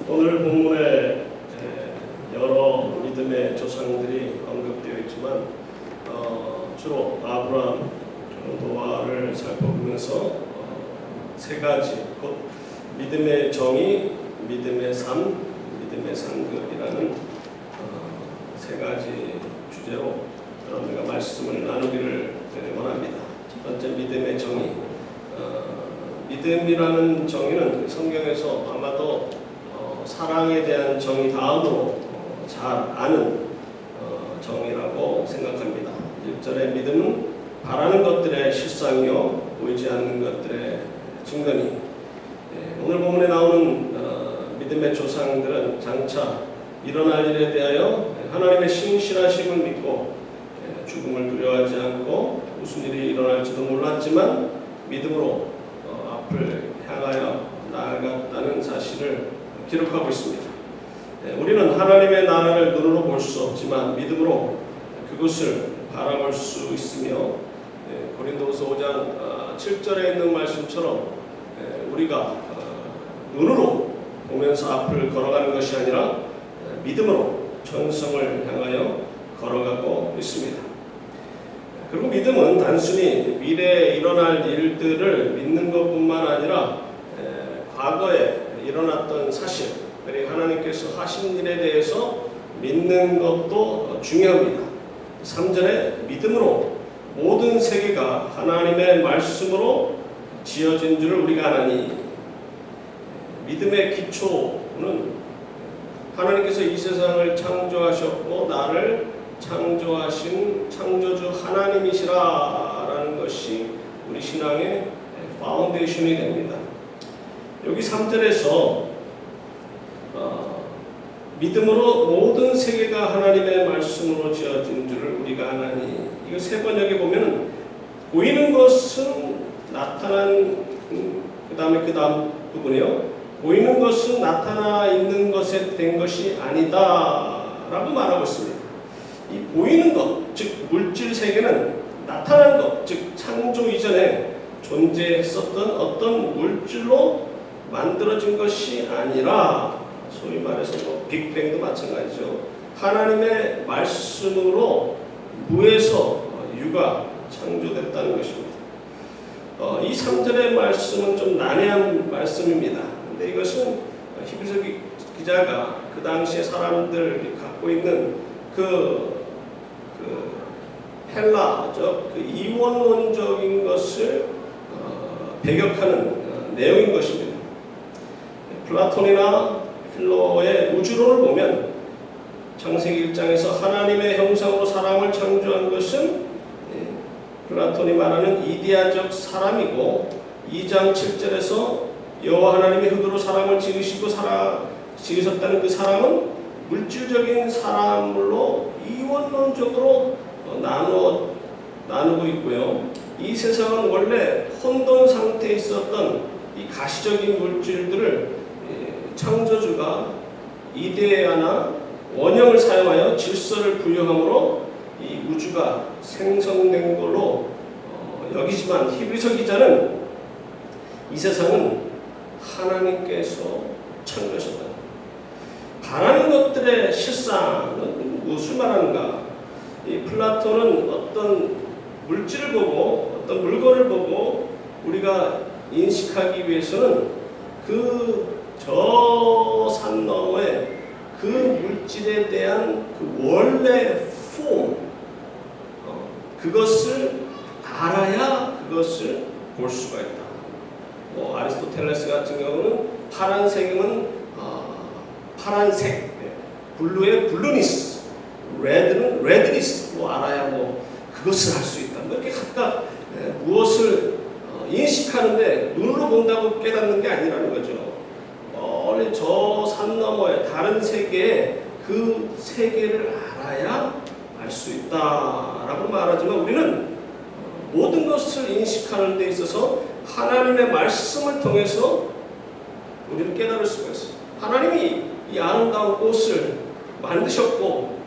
오늘 본문에 여러 믿음의 조상들이 언급되어 있지만 주로 아브라함, 노아를 살펴보면서 세 가지, 곧 믿음의 정의, 믿음의 삶, 믿음의 상급이라는 세 가지 주제로 여러분과 말씀을 나누기를 원합니다. 첫 번째, 믿음의 정의. 믿음이라는 정의는 성경에서 아마도 사랑에 대한 정의 다음으로 잘 아는 정의라고 생각합니다. 1절의 믿음은 바라는 것들의 실상이요 보이지 않는 것들의 증거니. 오늘 본문에 나오는 믿음의 조상들은 장차 일어날 일에 대하여 하나님의 신실하심을 믿고 죽음을 두려워하지 않고 무슨 일이 일어날지도 몰랐지만 믿음으로 앞을 향하여 나아갔다는 사실을 기록하고 있습니다. 우리는 하나님의 나라를 눈으로 볼 수 없지만 믿음으로 그것을 바라볼 수 있으며, 고린도후서 5장 7절에 있는 말씀처럼 우리가 눈으로 보면서 앞을 걸어가는 것이 아니라 믿음으로 천성을 향하여 걸어가고 있습니다. 그리고 믿음은 단순히 미래에 일어날 일들을 믿는 것뿐만 아니라 과거에 일어났던 사실, 그리고 하나님께서 하신 일에 대해서 믿는 것도 중요합니다. 3절에 믿음으로 모든 세계가 하나님의 말씀으로 지어진 줄을 우리가 아나니. 믿음의 기초는 하나님께서 이 세상을 창조하셨고 나를 창조하신 창조주 하나님이시라라는 것이 우리 신앙의 파운데이션이 됩니다. 여기 3절에서 믿음으로 모든 세계가 하나님의 말씀으로 지어진 줄을 우리가 아나니. 이거 세 번역에 보면 보이는 것은 나타난, 그 다음 부분이요. 보이는 것은 나타나 있는 것에 된 것이 아니다라고 말하고 있습니다. 이 보이는 것, 즉 물질 세계는 나타난 것, 즉 창조 이전에 존재했었던 어떤 물질로 만들어진 것이 아니라, 소위 말해서 빅뱅도 마찬가지죠. 하나님의 말씀으로 무에서 유가 창조됐다는 것입니다. 이 3절의 말씀은 좀 난해한 말씀입니다. 근데 이것은 히브리서 기자가 그 당시에 사람들이 갖고 있는 헬라적 이원론적인 것을 배격하는 내용인 것입니다. 플라톤이나 필로의 우주론을 보면 창세기 1장에서 하나님의 형상으로 사람을 창조한 것은 플라톤이 말하는 이데아적 사람이고, 2장 7절에서 여호와 하나님이 흙으로 사람을 지으셨다는 그 사람은 물질적인 사람으로 이원론적으로 나누고 있고요. 이 세상은 원래 혼돈 상태에 있었던 이 가시적인 물질들을 창조주가 이데아나 원형을 사용하여 질서를 부여함으로 이 우주가 생성된 걸로 여기지만, 히브리서 기자는 이 세상은 하나님께서 창조하셨다. 바라는 것들의 실상은 무엇을 말하는가? 이 플라톤은 어떤 물질을 보고 어떤 물건을 보고 우리가 인식하기 위해서는 그 저 산 너머에 그 물질에 대한 그 원래 폼, 그것을 알아야 그것을 볼 수가 있다. 아리스토텔레스 같은 경우는 파란색은 파란색, 블루의 블루니스, 레드는 레드니스로 알아야 그것을 할 수 있다. 이렇게 각각 무엇을 인식하는데 눈으로 본다고 깨닫는 게 아니라는 거죠. 저 산 너머에 다른 세계에 그 세계를 알아야 알 수 있다라고 말하지만, 우리는 모든 것을 인식하는 데 있어서 하나님의 말씀을 통해서 우리는 깨달을 수가 있어요. 하나님이 이 아름다운 꽃을 만드셨고,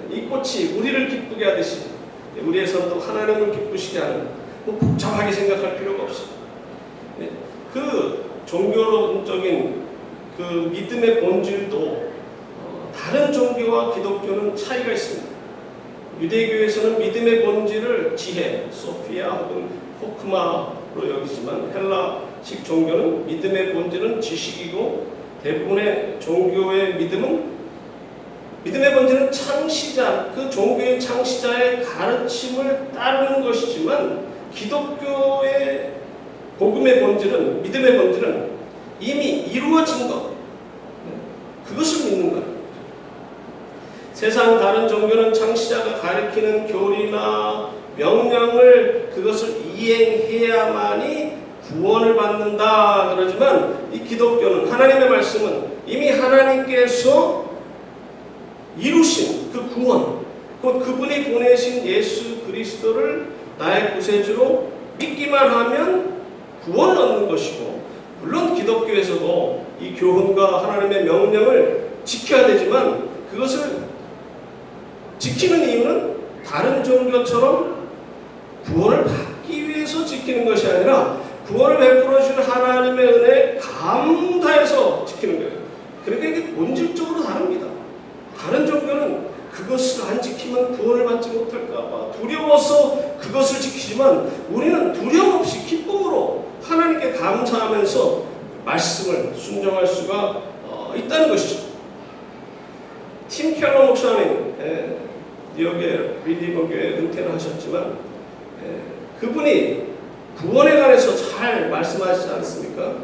이 꽃이 우리를 기쁘게 하듯이 우리의 삶도 하나님을 기쁘시게 하는, 복잡하게 생각할 필요가 없어요. 그 종교론적인 그 믿음의 본질도 다른 종교와 기독교는 차이가 있습니다. 유대교에서는 믿음의 본질을 지혜, 소피아 혹은 호크마로 여기지만 헬라식 종교는 믿음의 본질은 지식이고 대부분의 종교의 믿음의 본질은 창시자, 그 종교의 창시자의 가르침을 따르는 것이지만 기독교의 복음의 본질은, 믿음의 본질은 이미 이루어진 것, 그것을 믿는 거예요. 세상 다른 종교는 창시자가 가르치는 교리나 명령을 그것을 이행해야만이 구원을 받는다 그러지만 이 기독교는, 하나님의 말씀은 이미 하나님께서 이루신 그 구원, 곧 그분이 보내신 예수 그리스도를 나의 구세주로 믿기만 하면 구원을 얻는 것이고, 물론 기독교에서도 이 교훈과 하나님의 명령을 지켜야 되지만 그것을 지키는 이유는 다른 종교처럼 구원을 받기 위해서 지키는 것이 아니라 구원을 베풀어 주신 하나님의 은혜에 감사해서 지키는 거예요. 그러니까 이게 본질적으로 다릅니다. 다른 종교는 그것을 안 지키면 구원을 받지 못할까 봐 두려워서 그것을 지키지만 우리는 두려움 없이 기쁨으로 하나님께 감사하면서 말씀을 순종할 수가 있다는 것이죠. 팀 켈러 목사님, 뉴욕의 리디머 교회 은퇴를 하셨지만 그분이 구원에 관해서 잘 말씀하시지 않습니까?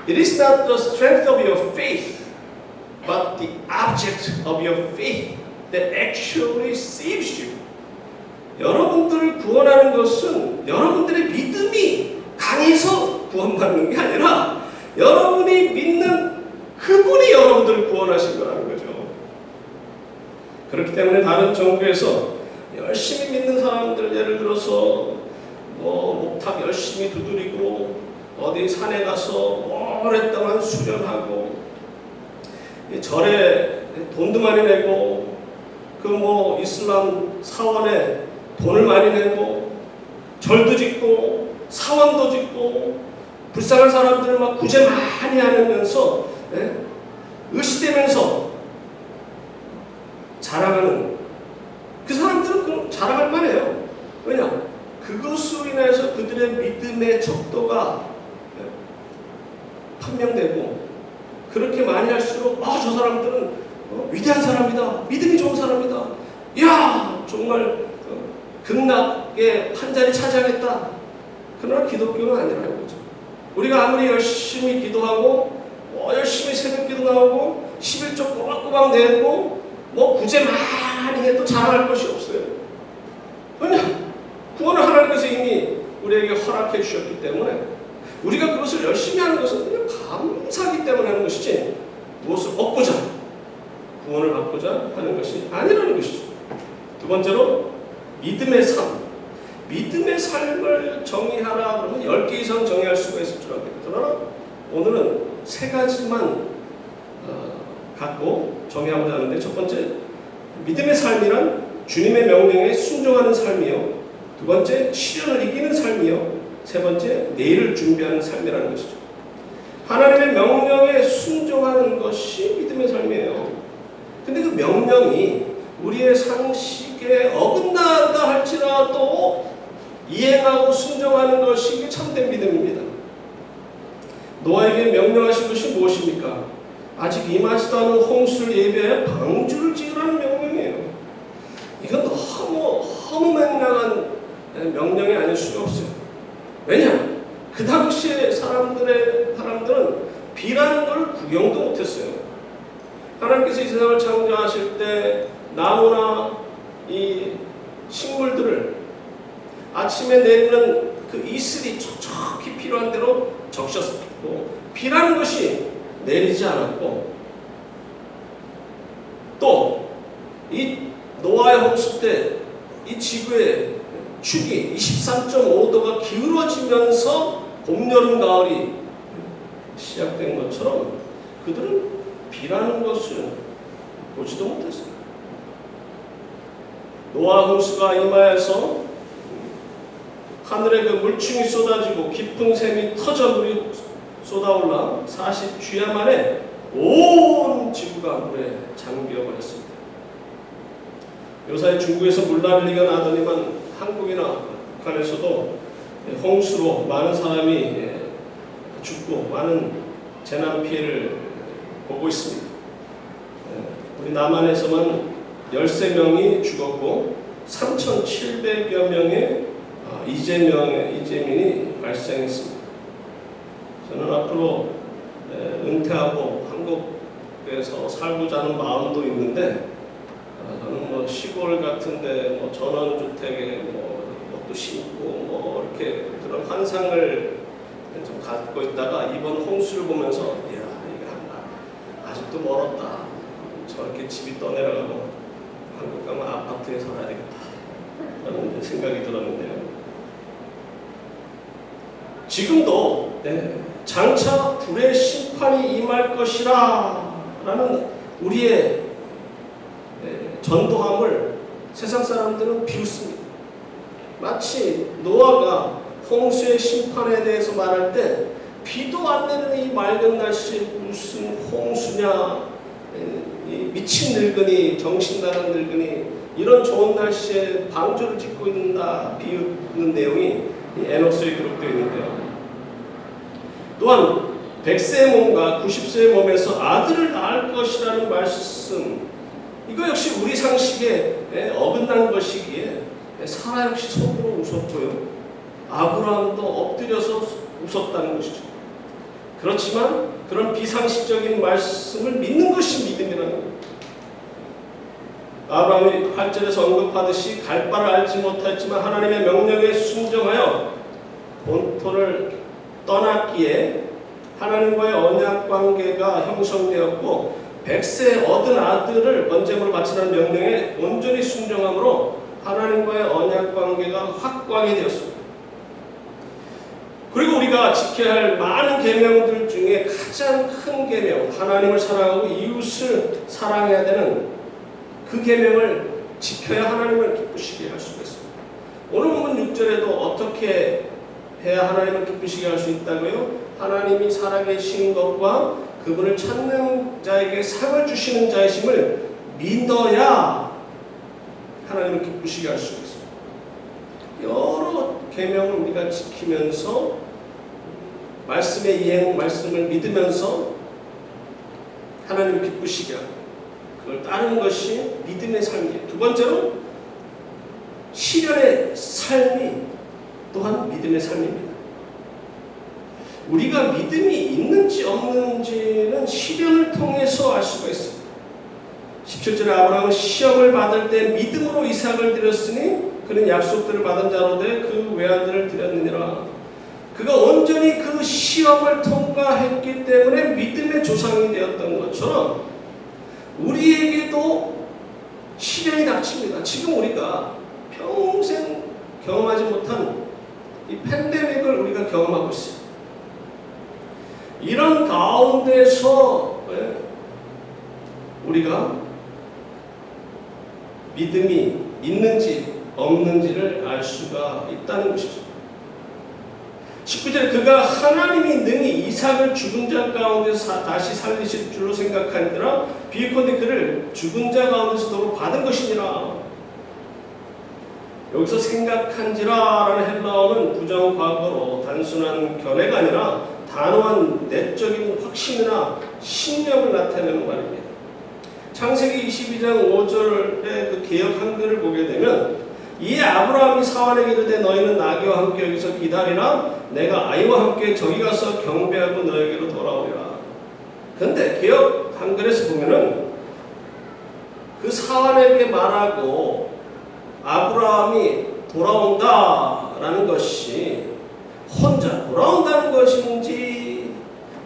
It is not the strength of your faith, but the object of your faith that actually saves you. 여러분들을 구원하는 것은 여러분들의 믿음이 강해서 구원받는 게 아니라 여러분이 믿는 그분이 여러분들을 구원하신 거라는 거죠. 그렇기 때문에 다른 종교에서 열심히 믿는 사람들, 예를 들어서 목탁 열심히 두드리고 어디 산에 가서 오랫동안 수련하고 절에 돈도 많이 내고 이슬람 사원에 돈을 많이 내고 절도 짓고 사원도 짓고 불쌍한 사람들을 막 구제 많이 하면서 의시되면서 자랑하는 그 사람들은 자랑할 만해요. 왜냐? 그것으로 인해서 그들의 믿음의 척도가 판명되고 그렇게 많이 할수록 저 사람들은 위대한 사람이다. 믿음이 좋은 사람이다. 이야 정말 극락의 한 자리 차지하겠다. 그러나 기독교는 아니라는 거죠. 우리가 아무리 열심히 기도하고 열심히 새벽기도 나오고 11조 꼬박꼬박 내고 구제 많이 해도 자랑할 것이 없어요. 왜냐? 구원을 하나님께서 이미 우리에게 허락해 주셨기 때문에 우리가 그것을 열심히 하는 것은 그냥 감사하기 때문에 하는 것이지 무엇을 얻고자 구원을 받고자 하는 것이 아니라는 것이죠. 두 번째로 믿음의 삶. 믿음의 삶을 정의하라 그러면 10개 이상 정의할 수가 있을 줄 압니다. 그러나 오늘은 3가지만 갖고 정의하고자 하는데, 첫 번째, 믿음의 삶이란 주님의 명령에 순종하는 삶이요. 두 번째, 시련을 이기는 삶이요. 세 번째, 내일을 준비하는 삶이라는 것이죠. 하나님의 명령에 순종하는 것이 믿음의 삶이에요. 근데 그 명령이 우리의 상식에 어긋난다 할지라도 이행하고 순종하는 것이 참된 믿음입니다. 노아에게 명령하신 것이 무엇입니까? 아직 임하지도 않은 홍수를 예비하여 방주를 지으라는 명령이에요. 이건 너무 허무맹랑한 명령이 아닐 수가 없어요. 왜냐? 그 당시에 사람들은 비라는 걸 구경도 못했어요. 하나님께서 이 세상을 창조하실 때 나무나 이 식물들을 아침에 내리는 그 이슬이 촉촉히 필요한 대로 적셨고, 비라는 것이 내리지 않았고, 또 이 노아의 홍수 때 이 지구의 축이 23.5도가 기울어지면서 봄, 여름, 가을이 시작된 것처럼 그들은 비라는 것을 보지도 못했어요. 노아 홍수가 임하여서 하늘에 그 물충이 쏟아지고 깊은 샘이 터져 물이 쏟아올라 40주야 만에 온 지구가 물에 잠겨버렸습니다. 요사이 중국에서 물난리가 나더니만 한국이나 북한에서도 홍수로 많은 사람이 죽고 많은 재난 피해를 보고 있습니다. 우리 남한에서만 13명이 죽었고 3,700여 명의 이재민이 발생했습니다. 저는 앞으로 은퇴하고 한국에서 살고자 하는 마음도 있는데 저는 뭐 시골 같은데 뭐 전원주택에 뭐 것도 심고 뭐 이렇게 그런 환상을 좀 갖고 있다가 이번 홍수를 보면서 이야 이거 아직도 멀었다. 저렇게 집이 떠내려가고 한국 가면 아파트에 살아야 되겠다. 라는 생각이 들었는데요. 지금도 장차 불의 심판이 임할 것이라 라는 우리의 전도함을 세상 사람들은 비웃습니다. 마치 노아가 홍수의 심판에 대해서 말할 때 비도 안 내리는 이 맑은 날씨에 무슨 홍수냐, 이 미친 늙은이, 정신 나간 늙은이, 이런 좋은 날씨에 방주를 짓고 있는다 비웃는 내용이 이 에녹서에 기록되어 있는데요. 또한 100세의 몸과 90세의 몸에서 아들을 낳을 것이라는 말씀, 이거 역시 우리 상식에 어긋난 것이기에 사라 역시 속으로 웃었고요. 아브라함도 엎드려서 웃었다는 것이죠. 그렇지만 그런 비상식적인 말씀을 믿는 것이 믿음이라는 겁니다. 아브라함이 8절에서 언급하듯이 갈 바를 알지 못했지만 하나님의 명령에 순종하여 본토를 떠났기에 하나님과의 언약 관계가 형성되었고 100세 얻은 아들을 번제물로 바치라는 명령에 온전히 순종함으로 하나님과의 언약 관계가 확고하게 되었습니다. 그리고 우리가 지켜야 할 많은 계명들 중에 가장 큰 계명, 하나님을 사랑하고 이웃을 사랑해야 되는 그 계명을 지켜야 하나님을 기쁘시게 할 수가 있습니다. 오늘 본문 6절에도 어떻게 해야 하나님을 기쁘시게 할 수 있다고요? 하나님이 살아계신 것과 그분을 찾는 자에게 상을 주시는 자이심을 믿어야 하나님을 기쁘시게 할 수가 있습니다. 여러 계명을 우리가 지키면서 말씀의 이행, 말씀을 믿으면서 하나님을 기쁘시게 하고 그걸 따르는 것이 믿음의 삶이에요. 두 번째로 시련의 삶이 또한 믿음의 삶입니다. 우리가 믿음이 있는지 없는지는 시련을 통해서 알 수가 있습니다. 17절에 아브라함은 시험을 받을 때 믿음으로 이삭을 드렸으니 그는 약속들을 받은 자로 돼 그 외아들을 드렸느니라. 그가 온전히 그 시험을 통과했기 때문에 믿음의 조상이 되었던 것처럼 우리에게도 시련이 닥칩니다. 지금 우리가 평생 경험하지 못한 이 팬데믹을 우리가 경험하고 있어요. 이런 가운데서 우리가 믿음이 있는지 없는지를 알 수가 있다는 것이죠. 19절에 그가 하나님이 능히 이삭을 죽은 자 가운데서 다시 살리실 줄로 생각하니라 비유컨대 그를 죽은 자 가운데서 받은 것이니라. 여기서 생각한지라 라는 헬라어는 부정과거로 단순한 견해가 아니라 단호한 내적인 확신이나 신념을 나타내는 말입니다. 창세기 22장 5절의 그 개역 한글을 보게 되면 이에 아브라함이 사환에게 이르되 너희는 나귀와 함께 여기서 기다리라 내가 아이와 함께 저기 가서 경배하고 너에게로 돌아오리라. 그런데 개역 한글에서 보면은 그 사환에게 말하고 아브라함이 돌아온다라는 것이 혼자 돌아온다는 것인지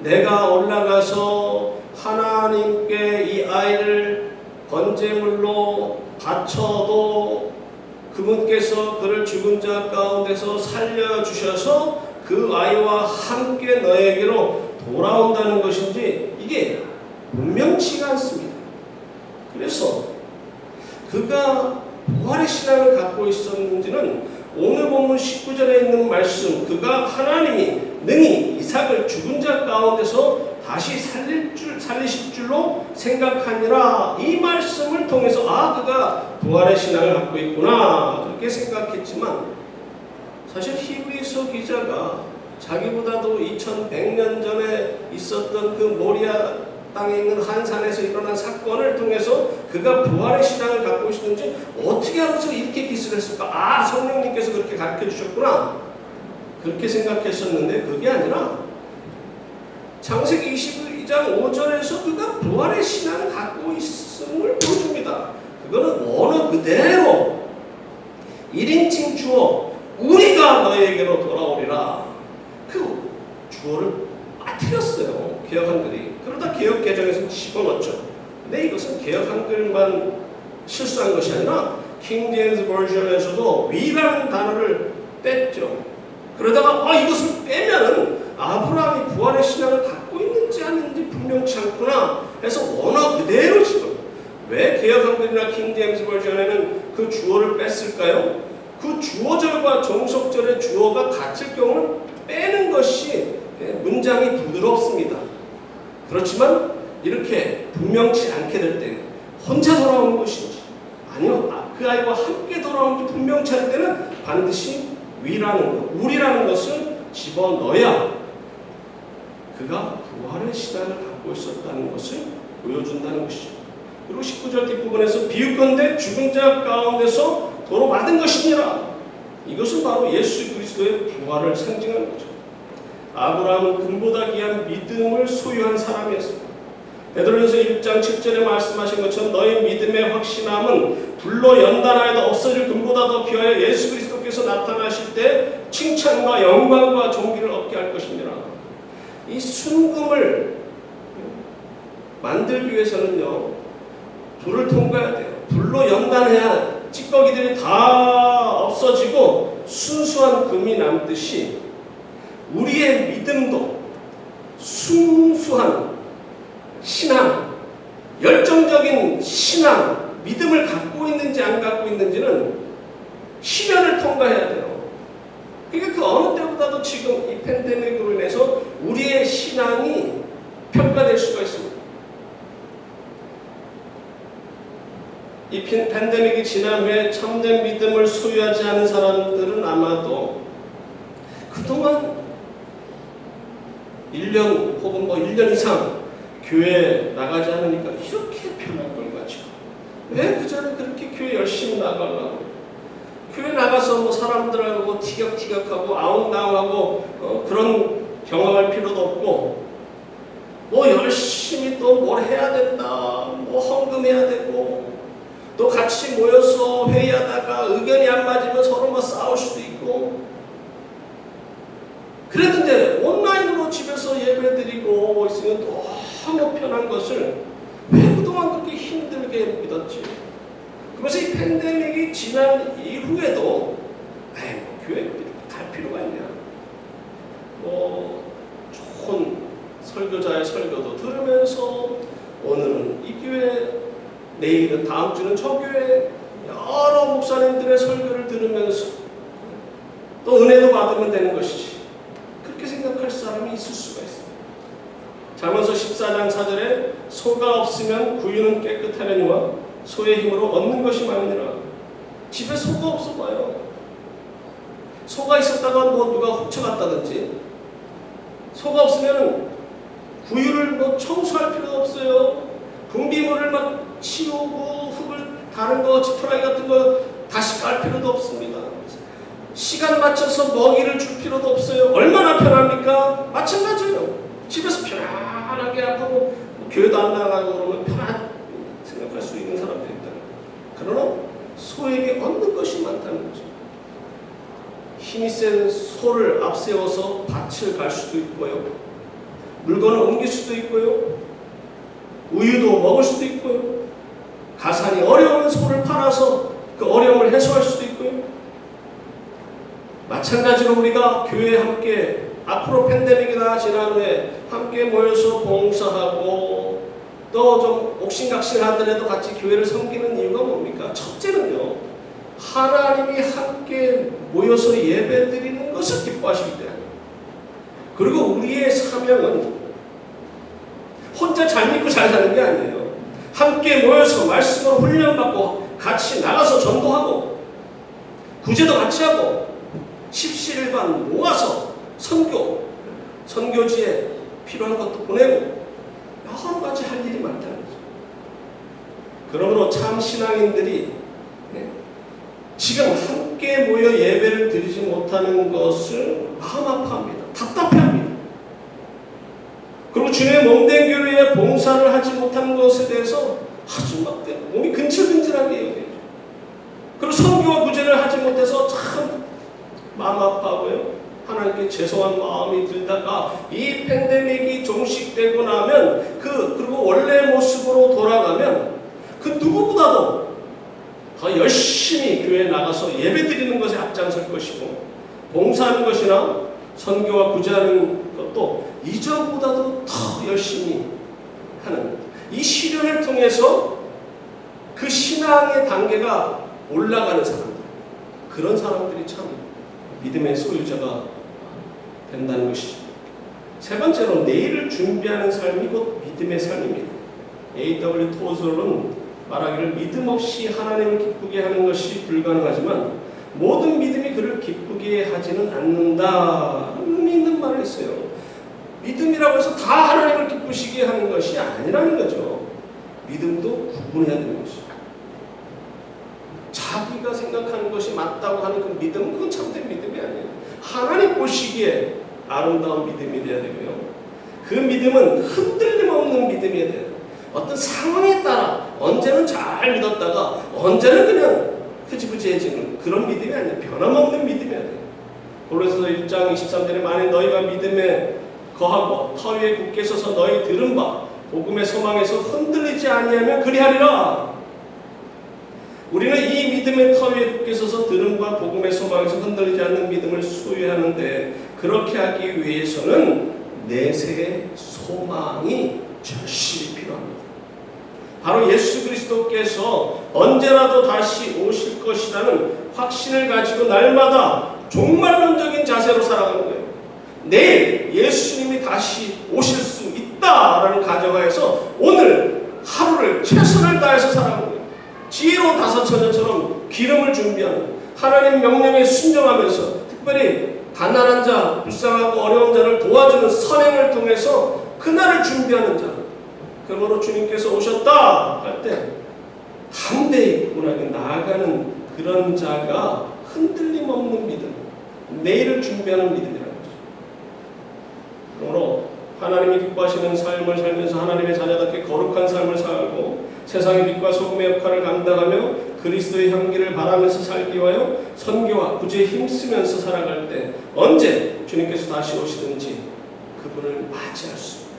내가 올라가서 하나님께 이 아이를 번제물로 바쳐도 그분께서 그를 죽은 자 가운데서 살려주셔서 그 아이와 함께 너에게로 돌아온다는 것인지 이게 분명치가 않습니다. 그래서 그가 부활의 신앙을 갖고 있었는지는 오늘 본문 19절에 있는 말씀 그가 하나님이 능히 이삭을 죽은 자 가운데서 다시 살리실 줄로 생각하니라. 이 말씀을 통해서 그가 부활의 신앙을 갖고 있구나 그렇게 생각했지만, 사실 히브리서 기자가 자기보다도 2100년 전에 있었던 그 모리아 땅에 있는 한 산에서 일어난 사건을 통해서 그가 부활의 신앙을 갖고 있었는지 어떻게 알아서 이렇게 기술을 했을까? 성령님께서 그렇게 가르쳐 주셨구나 그렇게 생각했었는데, 그게 아니라 창세기 22장 5절에서 그가 부활의 신앙을 갖고 있음을 보여줍니다. 그거는 원어 그대로 1인칭 주어 우리가 너에게로 돌아오리라, 그 주어를 빠뜨렸어요 개역 한글이. 그러다 개역 개정에서 집어넣었죠. 근데 이것은 개역 한글만 실수한 것이 아니라 킹 제임스 버전에서도 위라는 단어를 뺐죠. 그러다가 이것을 빼면은 아브라함이 부활의 신앙을 갖고 있는지 아닌지 분명치 않구나 해서 원어 그대로 집어넣어요. 왜 개역 한글이나 킹 제임스 버전에는 그 주어를 뺐을까요? 그 주어절과 종속절의 주어가 같을 경우는 빼는 것이 문장이 부드럽습니다. 그렇지만 이렇게 분명치 않게 될 때는 혼자 돌아오는 것인지 아니면 그 아이와 함께 돌아오는지 분명치 않을 때는 반드시 위라는 것, 우리라는 것을 집어넣어야 그가 부활의 신앙을 갖고 있었다는 것을 보여준다는 것이죠. 그리고 19절 뒷부분에서 비유컨대 죽은 자 가운데서 도로 받은 것이니라. 이것은 바로 예수 그리스도의 부활을 상징하는 거죠. 아브라함은 금보다 귀한 믿음을 소유한 사람이었습니다. 베드로전서 1장 7절에 말씀하신 것처럼 너희 믿음의 확신함은 불로 연단하여도 없어질 금보다 더 귀하여 예수 그리스도께서 나타나실 때 칭찬과 영광과 존귀를 얻게 할 것입니다. 이 순금을 만들기 위해서는요, 불을 통과해야 돼요. 불로 연단해야 찌꺼기들이 다 없어지고 순수한 금이 남듯이 우리의 믿음도 순수한 신앙, 열정적인 신앙, 믿음을 갖고 있는지 안 갖고 있는지는 시련을 통과해야 돼요. 그러니까 그 어느 때보다도 지금 이 팬데믹으로 인해서 우리의 신앙이 평가될 수가 있습니다. 이 팬데믹이 지난 후에 참된 믿음을 소유하지 않은 사람들은 아마도 그동안 1년 혹은 1년 이상 교회 나가지 않으니까 이렇게 편할 걸 가지고 왜 그전에 그렇게 교회 열심히 나가려고, 교회 나가서 사람들하고 티격태격하고 아웅다웅하고 그런 경험할 필요도 없고, 열심히 또 뭘 해야 된다, 헌금해야 되고, 또 같이 모여서 회의하다가 의견이 안 맞으면 서로 싸울 수도 있고, 그랬는데 온라인으로 집에서 예배드리고 있으면 너무 편한 것을 왜 그동안 그렇게 힘들게 믿었지? 그래서 이 팬데믹이 지난 이후에도 교회 갈 필요가 있냐? 좋은 설교자의 설교도 들으면서 오늘은 이 교회, 내일은 다음 주는 저 교회, 여러 목사님들의 설교를 들으면서 또 은혜도 받으면 되는 것이지, 그렇게 생각할 사람이 있을 수가 있습니다. 잠언서 14장 4절에 소가 없으면 구유는 깨끗하려니와 소의 힘으로 얻는 것이 많으니라. 집에 소가 없어 봐요. 소가 있었다가 누가 훔쳐갔다든지, 소가 없으면 구유를 청소할 필요도 없어요. 분비물을 치우고 흙을 다른 거, 지푸라기 같은 거 다시 깔 필요도 없습니다. 시간 맞춰서 먹이를 줄 필요도 없어요. 얼마나 편합니까? 마찬가지예요. 집에서 편안하게 하고 교회도 안 나가고 그러면 편안 생각할 수 있는 사람도 있다. 그러나 소에게 얻는 것이 많다는 거죠. 힘이 센 소를 앞세워서 밭을 갈 수도 있고요, 물건을 옮길 수도 있고요, 우유도 먹을 수도 있고요, 가산이 어려운 소를 팔아서 그 어려움을 해소할 수도 있고요. 마찬가지로 우리가 교회에 함께 앞으로 팬데믹이 다 지난 후에 함께 모여서 봉사하고 또 좀 옥신각신하더라도 같이 교회를 섬기는 이유가 뭡니까? 첫째는요, 하나님이 함께 모여서 예배드리는 것을 기뻐하시기 때문에. 그리고 우리의 사명은 혼자 잘 믿고 잘 사는 게 아니에요. 함께 모여서 말씀으로 훈련받고 같이 나가서 전도하고 구제도 같이 하고 십시일반 모아서 선교지에 필요한 것도 보내고 여러 가지 할 일이 많다는 거죠. 그러므로 참 신앙인들이 지금 함께 모여 예배를 드리지 못하는 것을 마음 아파합니다. 답답해합니다. 그리고 주님의 몸된 교회에 봉사를 하지 못하는 것에 대해서 아주 막 몸이 근질근질하게 여겨요. 그리고 선교와 구제를 하지 못해서 참 마음 아파하고요. 하나님께 죄송한 마음이 들다가 이 팬데믹이 종식되고 나면 그리고 원래 모습으로 돌아가면 그 누구보다도 더 열심히 교회에 나가서 예배 드리는 것에 앞장설 것이고 봉사하는 것이나 선교와 구제하는 것도 이전보다도 더 열심히 하는 이 시련을 통해서 그 신앙의 단계가 올라가는 사람들, 그런 사람들이 참 믿음의 소유자가 된다는 것이죠. 세 번째로 내일을 준비하는 삶이 곧 믿음의 삶입니다. A.W. 토저는 말하기를 믿음 없이 하나님을 기쁘게 하는 것이 불가능하지만 모든 믿음이 그를 기쁘게 하지는 않는다. 의미 있는 말을 했어요. 믿음이라고 해서 다 하나님을 기쁘시게 하는 것이 아니라는 거죠. 믿음도 구분해야 되는 것이죠. 자기가 생각하는 것이 맞다고 하는 그 믿음은 그건 참된 믿음이 아니에요. 하나님 보시기에 아름다운 믿음이 되어야 되고요. 그 믿음은 흔들림 없는 믿음이 돼요. 어떤 상황에 따라 언제는 잘 믿었다가 언제는 그냥 흐지부지해지는 그런 믿음이 아니에요. 변함없는 믿음이어야 돼요. 골로새서 1장 23절에 만일 너희가 믿음에 거하고 터 위에 굳게 서서 너희 들은 바 복음의 소망에서 흔들리지 아니하면 그리하리라. 우리는 이 믿음의 터 위에 굳게 서서 들은 바 복음의 소망에서 흔들리지 않는 믿음을 소유하는데 그렇게 하기 위해서는 내세의 소망이 절실히 필요합니다. 바로 예수 그리스도께서 언제라도 다시 오실 것이라는 확신을 가지고 날마다 종말론적인 자세로 살아가는 거예요. 내일 예수님이 다시 오실 수 있다라는 가정하에서 오늘 하루를 최선을 다해서 살아가는 거예요. 지혜로운 다섯 처녀처럼 기름을 준비하는 하나님 명령에 순종하면서 특별히 가난한 자, 불쌍하고 어려운 자를 도와주는 선행을 통해서 그날을 준비하는 자. 그러므로 주님께서 오셨다 할 때 담대히 그분에게 나아가는 그런 자가 흔들림 없는 믿음, 내일을 준비하는 믿음이라는 거죠. 그러므로 하나님이 기뻐하시는 삶을 살면서 하나님의 자녀답게 거룩한 삶을 살고 세상의 빛과 소금의 역할을 감당하며 그리스도의 향기를 바라면서 살기 위하여 선교와 구제에 힘쓰면서 살아갈 때 언제 주님께서 다시 오시든지 그분을 맞이할 수 있게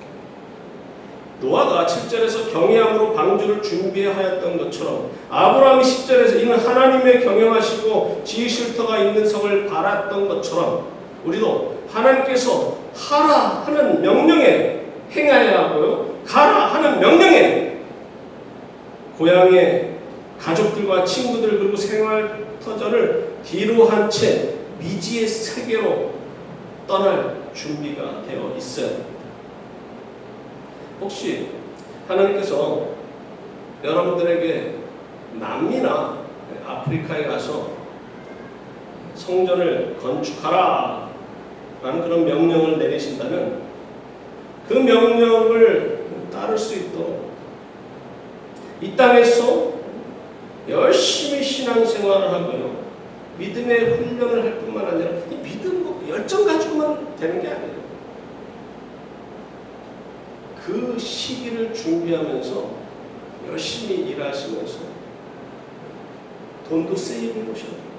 노아가 7절에서 경외함으로 방주를 준비하였던 것처럼 아브라함이 10절에서 이는 하나님의 경영하시고 지으실 터가 있는 성을 바랐던 것처럼 우리도 하나님께서 하라 하는 명령에 행하여야 하고요. 가라 하는 명령에 고향의 가족들과 친구들 그리고 생활 터전을 뒤로 한 채 미지의 세계로 떠날 준비가 되어 있어야 합니다. 혹시 하나님께서 여러분들에게 남미나 아프리카에 가서 성전을 건축하라 라는 그런 명령을 내리신다면 그 명령을 따를 수 있도록 이 땅에서 열심히 신앙생활을 하고요. 믿음의 훈련을 할 뿐만 아니라 이 믿음 열정 가지고만 되는 게 아니에요. 그 시기를 준비하면서 열심히 일하시면서 돈도 세이브해 놓으셔야 돼요.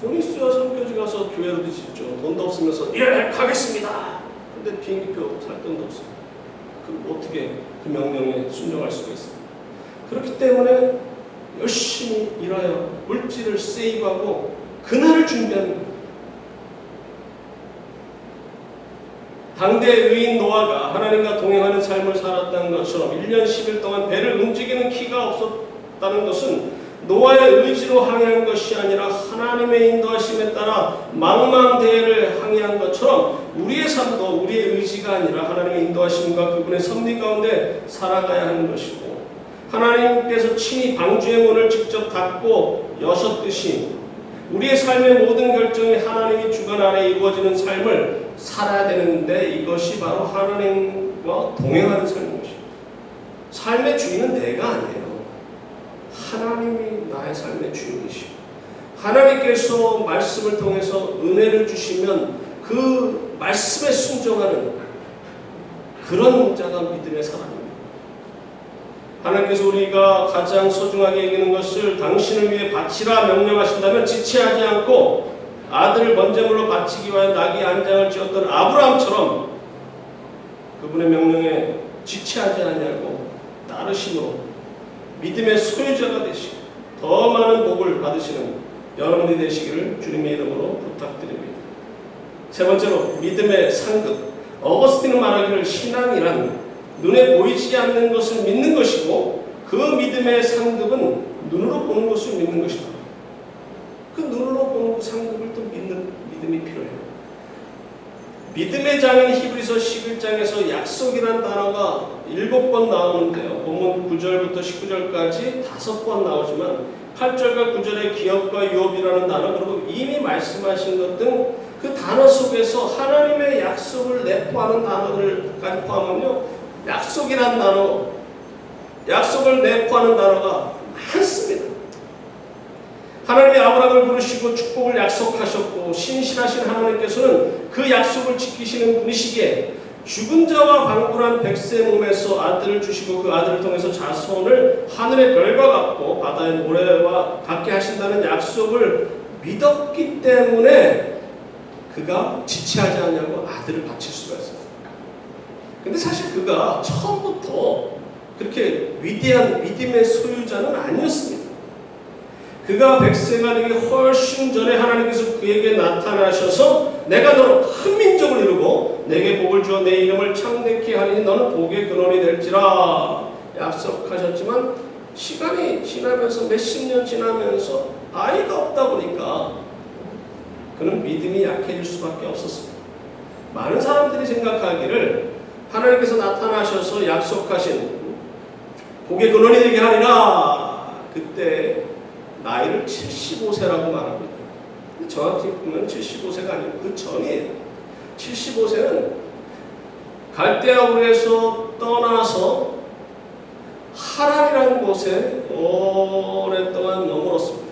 돈 있어야 선교지 가서 교회로도 짓죠. 돈도 없으면서 예 가겠습니다. 근데 비행기표 살 돈도 없어요. 그럼 어떻게 그 명령에 순종할 수가 있습니까? 그렇기 때문에 열심히 일하여 물질을 세이브하고 그날을 준비하는 거예요. 당대 의인 노아가 하나님과 동행하는 삶을 살았다는 것처럼 1년 10일 동안 배를 움직이는 키가 없었다는 것은 노아의 의지로 항해한 것이 아니라 하나님의 인도하심에 따라 망망대해를 항해한 것처럼 우리의 삶도 우리의 의지가 아니라 하나님의 인도하심과 그분의 섭리 가운데 살아가야 하는 것이고, 하나님께서 친히 방주의 문을 직접 닫고 여셨듯이 우리의 삶의 모든 결정이 하나님이 주관 아래 이루어지는 삶을 살아야 되는데, 이것이 바로 하나님과 동행하는 삶인 것입니다. 삶의 주인은 내가 아니에요. 하나님이 나의 삶의 주인이시고, 하나님께서 말씀을 통해서 은혜를 주시면 그 말씀에 순종하는 그런 자가 믿음의 사람입니다. 하나님께서 우리가 가장 소중하게 여기는 것을 당신을 위해 바치라 명령하신다면 지체하지 않고 아들을 번제물로 바치기 위하여 낙이 안장을 지었던 아브라함처럼 그분의 명령에 지체하지 아니하고 따르심으로 믿음의 소유자가 되시고 더 많은 복을 받으시는 여러분이 되시기를 주님의 이름으로 부탁드립니다. 세 번째로 믿음의 상급. 어거스틴은 말하기를 신앙이란 눈에 보이지 않는 것을 믿는 것이고, 그 믿음의 상급은 눈으로 보는 것을 믿는 것이다. 그 눈으로 보는 그 상급을 또 믿는 믿음이 필요해요. 믿음의 장인 히브리서 11장에서 약속이라는 단어가 7번 나오는데요. 본문 9절부터 19절까지 5번 나오지만 8절과 9절의 기업과 유업이라는 단어, 그리고 이미 말씀하신 것 등 그 단어 속에서 하나님의 약속을 내포하는 단어들까지 포함하면요, 약속이라는 단어, 약속을 내포하는 단어가 많습니다. 하나님이 아브라함을 부르시고 축복을 약속하셨고, 신실하신 하나님께서는 그 약속을 지키시는 분이시기에 죽은 자와 방불한 백세 몸에서 아들을 주시고 그 아들을 통해서 자손을 하늘의 별과 같고 바다의 모래와 같게 하신다는 약속을 믿었기 때문에 그가 지체하지 않냐고 아들을 바칠 수가 있어요. 근데 사실 그가 처음부터 그렇게 위대한 믿음의 소유자는 아니었습니다. 그가 100세가 되기 훨씬 전에 하나님께서 그에게 나타나셔서 내가 너를 큰 민족을 이루고 내게 복을 주어 내 이름을 창대케 하리니 너는 복의 근원이 될지라 약속하셨지만, 시간이 지나면서 몇십 년 지나면서 아이가 없다 보니까 그는 믿음이 약해질 수밖에 없었습니다. 많은 사람들이 생각하기를 하나님께서 나타나셔서 약속하신 복의 근원이 되게 하리라, 그때 나이를 75세라고 말합니다. 정확히 보면 75세가 아니고 그 전이에요. 75세는 갈대아 우르에서 떠나서 하란이라는 곳에 오랫동안 머물었습니다.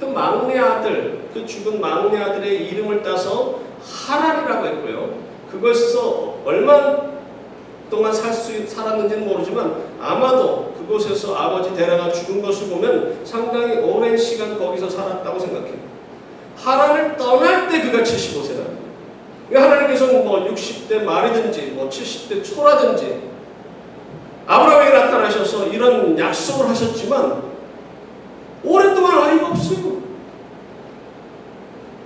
그 막내 아들, 그 죽은 막내 아들의 이름을 따서 하란이라고 했고요. 그것에서 얼마 동안 살았는지는 모르지만 아마도 그곳에서 아버지 데라가 죽은 것을 보면 상당히 오랜 시간 거기서 살았다고 생각해요. 하란을 떠날 때 그가 75세다. 하나님께서는 뭐 60대 말이든지 뭐 70대 초라든지 아브라함에게 나타나셔서 이런 약속을 하셨지만 오랫동안 아이가 없어요.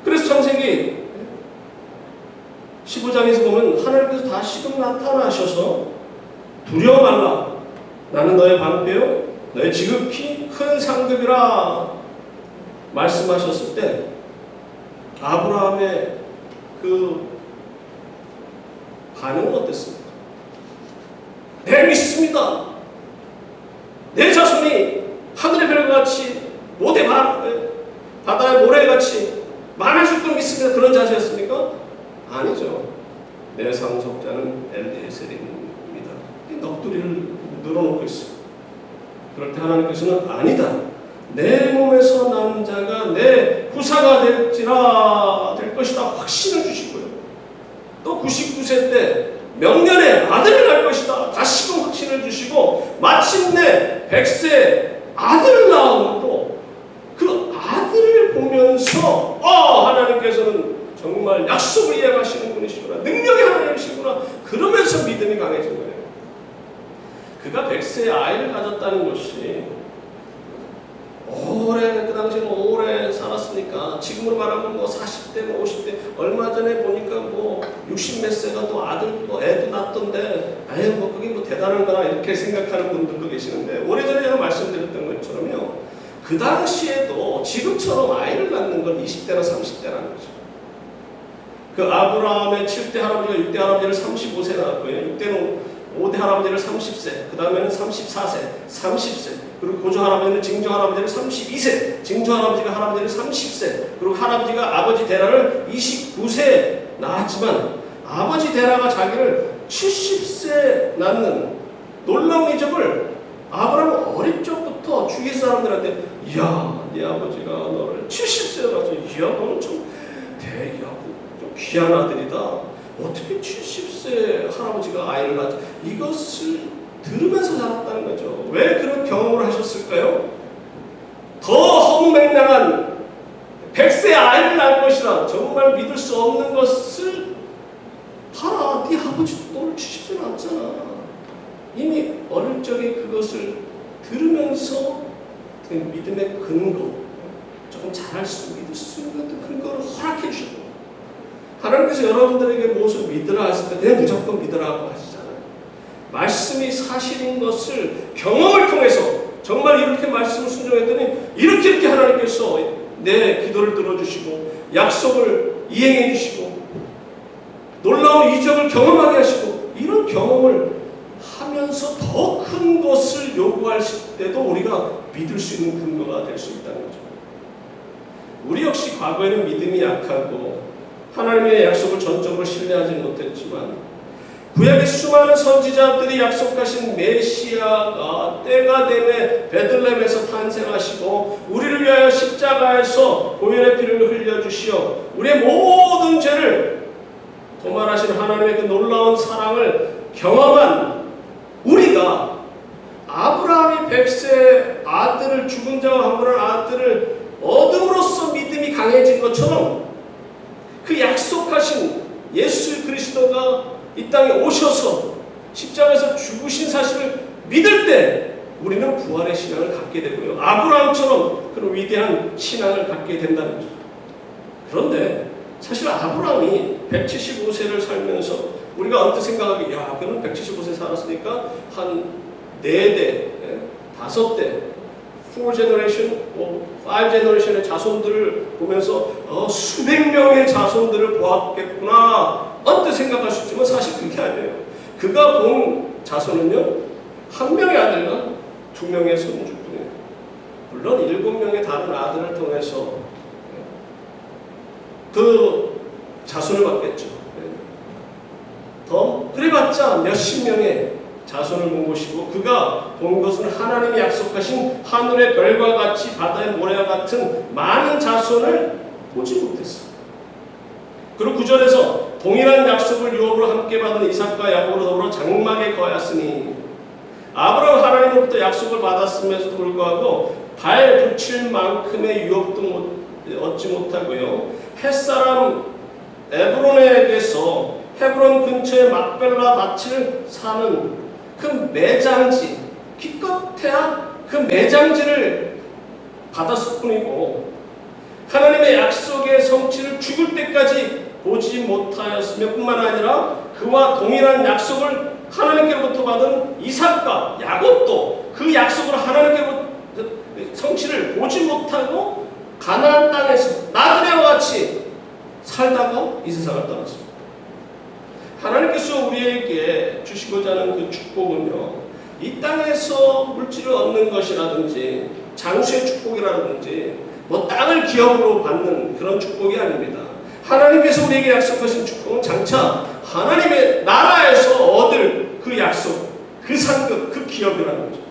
그래서 창세기 15장에서 보면 하나님께서 다시금 나타나셔서 두려워 말라, 나는 너의 방패요 너의 지극히 큰 상급이라 말씀하셨을 때 아브라함의 그 반응은 어땠습니까? 네, 믿습니다. 내 자손이 하늘의 별과 같이 바다의 모래같이 많아질 걸 믿습니다. 그런 자세였습니까? 아니죠. 내 상속자는 엘리에셀입니다. 넋두리를 늘어놓고 있어요. 그럴 때 하나님께서는 아니다, 내 몸에서 난 자가 내 후사가 될 것이다 확신을 주시고요. 또 99세 때 명년에 아들을 낳을 것이다 다시금 확신을 주시고, 마침내 100세 아들을 낳음으로 그 아들을 보면서 하나님께서는 정말 약속을 이행하시는 분이시구나, 능력의 하나님이시구나, 그러면서 믿음이 강해진 거예요. 그가 100세의 아이를 가졌다는 것이 그 당시에는 오래 살았으니까, 지금으로 말하면 뭐 40대, 뭐 50대, 얼마 전에 보니까 뭐 60몇 세가 또 아들, 또 애도 낳던데, 뭐 그게 뭐 대단한 거나 이렇게 생각하는 분들도 계시는데, 오래전에 제가 말씀드렸던 것처럼요, 그 당시에도 지금처럼 아이를 낳는 건 20대나 30대라는 거죠. 그 아브라함의 7대 할아버지가 6대 할아버지를 35세 낳았고요. 6대는 5대 할아버지를 30세, 그 다음에는 34세, 30세, 그리고 고조 할아버지는 증조 할아버지를 32세, 증조 할아버지가 할아버지를 30세, 그리고 할아버지가 아버지 데라를 29세 낳았지만 아버지 데라가 자기를 70세 낳는 놀라운 이적을 아브라함은 어릴 적부터 주위 사람들한테, 이야, 네 아버지가 너를 70세에 낳아서, 이야, 너는 좀 대기하고 좀 귀한 아들이다. 어떻게 70세 할아버지가 아이를 낳지? 이것을 들으면서 자랐다는 거죠. 왜 그런 경험을 하셨을까요? 더 허무맹랑한 100세 아이를 낳을 것이라 정말 믿을 수 없는 것을, 봐라, 네 아버지도 너를 70세 낳았잖아. 이미 어릴 적에 그것을 들으면서 그 믿음의 근거, 조금 잘할 수, 믿을 수 있는 것도 근거를 허락해 주셨고, 하나님께서 여러분들에게 무엇을 믿으라 했을 때 그냥 무조건 믿으라고 하시잖아요. 말씀이 사실인 것을 경험을 통해서 정말 이렇게 말씀을 순종했더니 이렇게 하나님께서 내 기도를 들어주시고 약속을 이행해 주시고 놀라운 이적을 경험하게 하시고, 이런 경험을 하면서 더 큰 것을 요구하실 때도 우리가 믿을 수 있는 근거가 될 수 있다는 거죠. 우리 역시 과거에는 믿음이 약하고 하나님의 약속을 전적으로 신뢰하지 못했지만, 구약의 수많은 선지자들이 약속하신 메시아가 때가 되매 베들레헴에서 탄생하시고 우리를 위하여 십자가에서 보혈의 피를 흘려주시어 우리의 모든 죄를 도말하신 하나님의 그 놀라운 사랑을 경험한 우리가, 아브라함이 100세 아들을, 죽은 자와 한분한 아들을 얻음으로써 믿음이 강해진 것처럼 그 약속하신 예수 그리스도가 이 땅에 오셔서 십자가에서 죽으신 사실을 믿을 때 우리는 부활의 신앙을 갖게 되고요, 아브라함처럼 그런 위대한 신앙을 갖게 된다는 거죠. 그런데 사실 아브라함이 175세를 살면서 우리가 언뜻 생각하기, 야, 그는 175세 살았으니까 한 4대, 5대, 4 generation, 5 generation의 자손들을 보면서 수백 명의 자손들을 보았겠구나 언뜻 생각할 수 있지만 사실 그게 아니에요. 그가 본 자손은요, 1명의 아들과 2명의 손주뿐이에요. 물론 7명의 다른 아들을 통해서 그 자손을 받겠죠. 더 그래봤자 몇십 명의 자손을 본 것이고, 그가 본 것은 하나님이 약속하신 하늘의 별과 같이 바다의 모래와 같은 많은 자손을 보지 못했어. 그리고 9절에서 동일한 약속을 유업으로 함께 받은 이삭과 야곱으로 더불어 장막에 거하였으니, 아브라함 하나님으로부터 약속을 받았음에도 불구하고 발 붙일 만큼의 유업도 얻지 못하고요, 햇사람 에브론에게서 헤브론 근처의 막벨라 밭을 사는 그 매장지, 기껏해야 그 매장지를 받았을 뿐이고, 하나님의 약속의 성취를 죽을 때까지 보지 못하였으며 뿐만 아니라 그와 동일한 약속을 하나님께로부터 받은 이삭과 야곱도 그 약속을 하나님께로부터 성취를 보지 못하고 가나안 땅에서 나그네와 같이 살다가 이 세상을 떠났습니다. 하나님께서 우리에게 주시고자 하는 그 축복은요, 이 땅에서 물질을 얻는 것이라든지 장수의 축복이라든지 뭐 땅을 기업으로 받는 그런 축복이 아닙니다. 하나님께서 우리에게 약속하신 축복은 장차 하나님의 나라에서 얻을 그 약속, 그 상급, 그 기업이라는 거죠.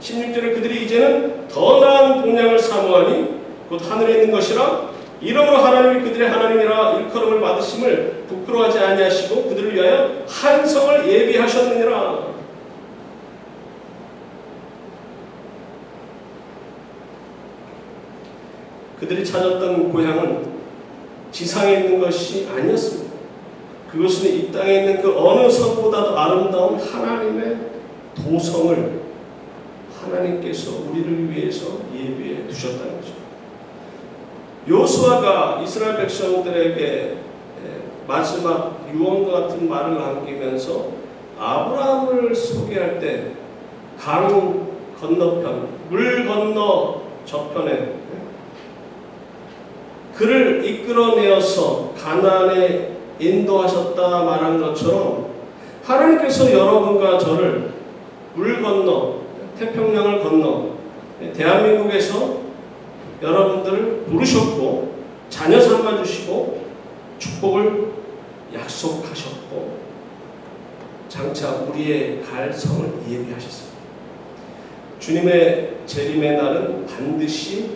16절에 그들이 이제는 더 나은 본향을 사모하니 곧 하늘에 있는 것이라, 이러므로 하나님이 그들의 하나님이라 일컬음을 받으심을 부끄러워하지 아니하시고 그들을 위하여 한 성을 예비하셨느니라. 그들이 찾았던 고향은 지상에 있는 것이 아니었습니다. 그것은 이 땅에 있는 그 어느 성보다도 아름다운 하나님의 도성을 하나님께서 우리를 위해서 예비해 두셨다는 거죠. 요수아가 이스라엘 백성들에게 마지막 유언과 같은 말을 남기면서 아브라함을 소개할 때 강 건너편, 물 건너 저편에 그를 이끌어내어서 가나안에 인도하셨다 말한 것처럼 하나님께서 여러분과 저를 물 건너 태평양을 건너 대한민국에서 여러분들을 부르셨고 자녀 삼아주시고 축복을 약속하셨고 장차 우리의 갈 성을 예비하셨습니다. 주님의 재림의 날은 반드시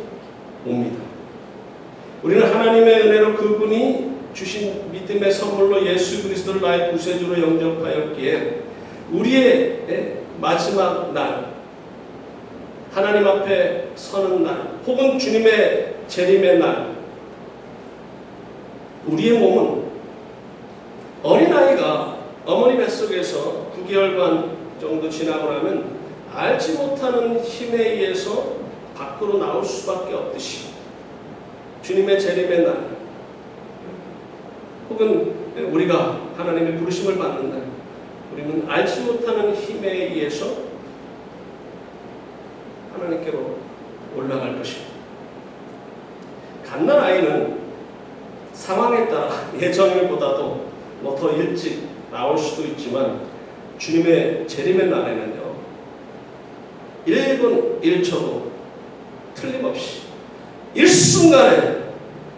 옵니다. 우리는 하나님의 은혜로 그분이 주신 믿음의 선물로 예수 그리스도를 나의 구세주로 영접하였기에 우리의 마지막 날, 하나님 앞에 서는 날, 혹은 주님의 재림의 날, 우리의 몸은 어린아이가 어머니 뱃속에서 9개월간 정도 지나고 나면 알지 못하는 힘에 의해서 밖으로 나올 수밖에 없듯이 주님의 재림의 날, 혹은 우리가 하나님의 부르심을 받는 날, 우리는 알지 못하는 힘에 의해서 하나님께로 올라갈 것입니다. 갓난아이는 상황에 따라 예정일보다도 더 일찍 나올 수도 있지만 주님의 재림의 날에는요 1분 1초도 틀림없이 일순간에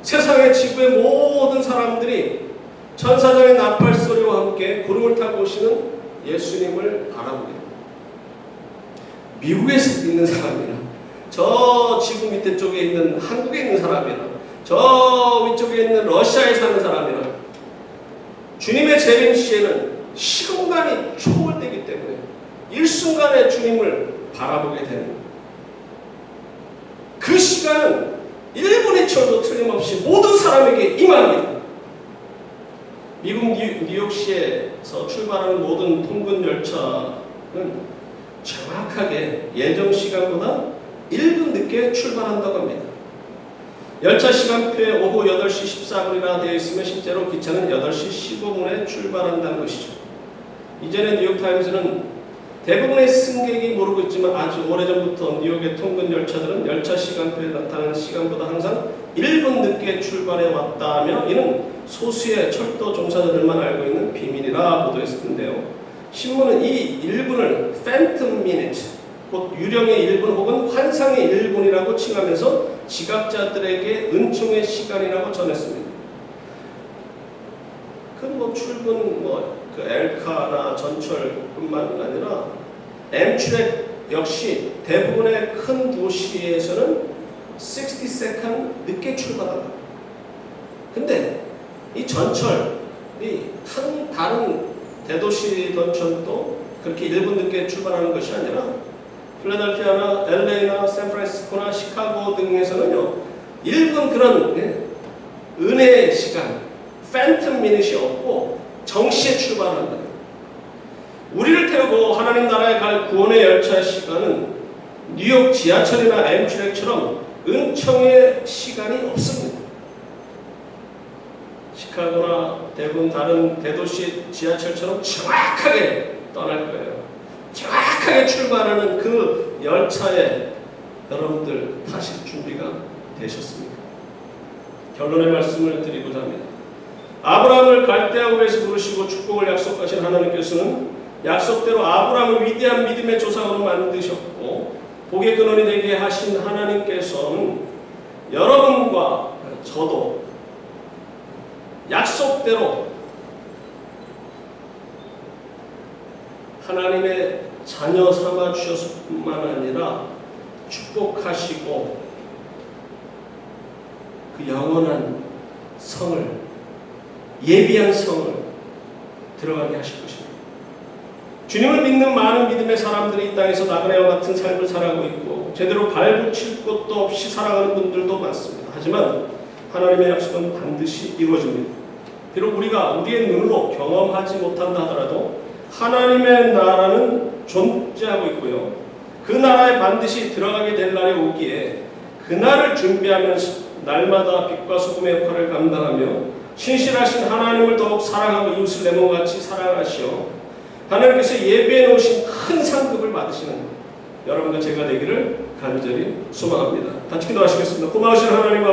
세상의 지구의 모든 사람들이 천사장의 나팔 소리와 함께 구름을 타고 오시는 예수님을 바라보게 됩니다. 미국에서 있는 사람이나 저 지구 밑에 쪽에 있는 한국에 있는 사람이나 저 위쪽에 있는 러시아에 사는 사람이나 주님의 재림 시에는 시공간이 초월되기 때문에 일순간에 주님을 바라보게 되는 그 시간은 1분 1초도 틀림없이 모든 사람에게 임합니다. 미국 뉴욕시에서 출발하는 모든 통근 열차는 정확하게 예정 시간보다 1분 늦게 출발한다고 합니다. 열차 시간표에 오후 8시 14분이나 되어 있으면 실제로 기차는 8시 15분에 출발한다는 것이죠. 이전에 뉴욕타임즈는 대부분의 승객이 모르고 있지만 아주 오래전부터 뉴욕의 통근 열차들은 열차 시간표에 나타나는 시간보다 항상 1분 늦게 출발해 왔다며 이는 소수의 철도 종사자들만 알고 있는 비밀이라 보도했었는데요. 신문은 이 1분을 Phantom Minute, 곧 유령의 1분 혹은 환상의 1분이라고 칭하면서 지각자들에게 은총의 시간이라고 전했습니다. 그 출근 그 엘카나 전철뿐만 아니라 엠트랙 역시 대부분의 큰 도시에서는 60세컨 늦게 출발한다. 근데 이 전철이 다른 대도시 전철도 그렇게 1분 늦게 출발하는 것이 아니라 필라델피아나 LA나 샌프란시스코나 시카고 등에서는요 1분 그런 은혜의 시간, 팬텀 미닛이 없고 정시에 출발한다. 우리를 태우고 하나님 나라에 갈 구원의 열차 시간은 뉴욕 지하철이나 엠트랙처럼 은총의 시간이 없습니다. 시카고나 대부분 다른 대도시 지하철처럼 정확하게 떠날 거예요. 정확하게 출발하는 그 열차에 여러분들 타실 준비가 되셨습니까? 결론의 말씀을 드리고자 합니다. 아브라함을 갈대아우에서 부르시고 축복을 약속하신 하나님께서는 약속대로 아브라함을 위대한 믿음의 조상으로 만드셨고 복의 근원이 되게 하신 하나님께서는 여러분과 저도 약속대로 하나님의 자녀 삼아 주셨을 뿐만 아니라 축복하시고 그 영원한 성을, 예비한 성을 들어가게 하실 것입니다. 주님을 믿는 많은 믿음의 사람들이 이 땅에서 나그네와 같은 삶을 살아가고 있고 제대로 발붙일 곳도 없이 살아가는 분들도 많습니다. 하지만 하나님의 약속은 반드시 이루어집니다. 비록 우리가 우리의 눈으로 경험하지 못한다 하더라도 하나님의 나라는 존재하고 있고요. 그 나라에 반드시 들어가게 될 날이 오기에 그 날을 준비하면서 날마다 빛과 소금의 역할을 감당하며 신실하신 하나님을 더욱 사랑하고 이웃을 내 몸같이 사랑하시어 하나님께서 예비해 놓으신 큰 상급을 받으시는 여러분과 제가 되기를 간절히 소망합니다. 같이 기도하시겠습니다. 고마우신 하나님 아버지,